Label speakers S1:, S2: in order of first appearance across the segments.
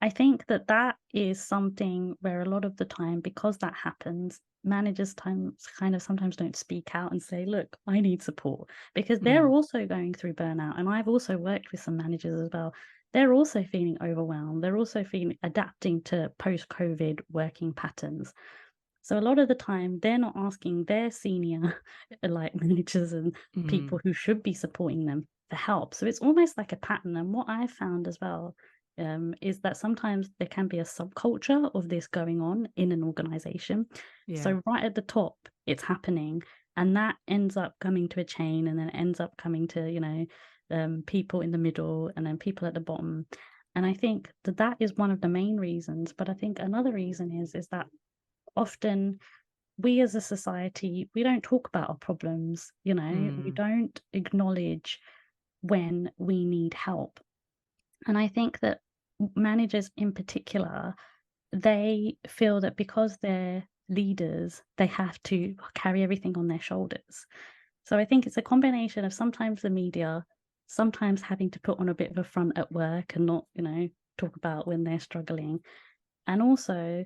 S1: I think that that is something where a lot of the time, because that happens, managers times kind of sometimes don't speak out and say, "Look, I need support," because they're
S2: Mm,
S1: also going through burnout. And I've also worked with some managers as well. They're also feeling overwhelmed. They're also feeling adapting to post-COVID working patterns. So a lot of the time, they're not asking their senior like managers and
S2: mm,
S1: people who should be supporting them for help. So it's almost like a pattern. And what I've found as well is that sometimes there can be a subculture of this going on in an organization.
S2: yeah.
S1: So right at the top, it's happening, and that ends up coming to a chain, and then it ends up coming to people in the middle, and then people at the bottom. And I think that that is one of the main reasons. But I think another reason is that often we as a society, we don't talk about our problems, we
S2: Mm,
S1: don't acknowledge when we need help. And I think that managers in particular, they feel that because they're leaders, they have to carry everything on their shoulders. So I think it's a combination of sometimes the media, sometimes having to put on a bit of a front at work and not, talk about when they're struggling. And also,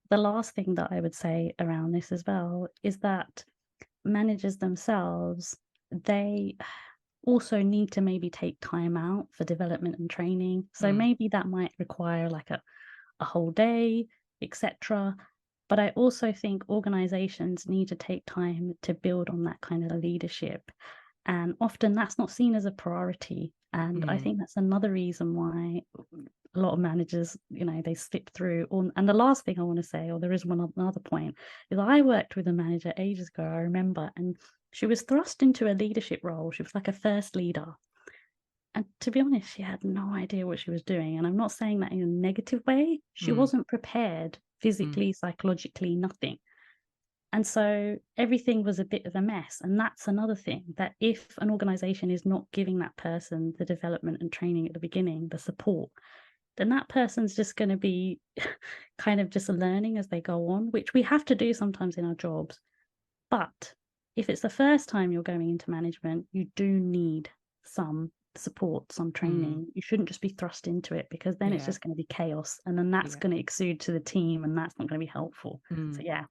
S1: the last thing that I would say around this as well is that managers themselves, they also need to maybe take time out for development and training. So
S2: mm,
S1: maybe that might require like a whole day, etc. But I also think organizations need to take time to build on that kind of leadership. And often that's not seen as a priority. And I
S2: mm,
S1: think that's another reason why a lot of managers, they slip through. And the last thing I want to say, or there is another point, is I worked with a manager ages ago, I remember, and she was thrust into a leadership role. She was like a first leader. And to be honest, she had no idea what she was doing. And I'm not saying that in a negative way. She
S2: mm,
S1: wasn't prepared
S2: mm.
S1: physically, psychologically, nothing. And so everything was a bit of a mess. And that's another thing that if an organization is not giving that person the development and training at the beginning, the support, then that person's just going to be kind of just learning as they go on, which we have to do sometimes in our jobs. But if it's the first time you're going into management, you do need some support, some
S2: Mm,
S1: training. You shouldn't just be thrust into it because then it's
S2: yeah,
S1: just going to be chaos. And then that's
S2: yeah.
S1: going to exude to the team and that's not going to be helpful. So,
S2: Mm.
S1: yeah.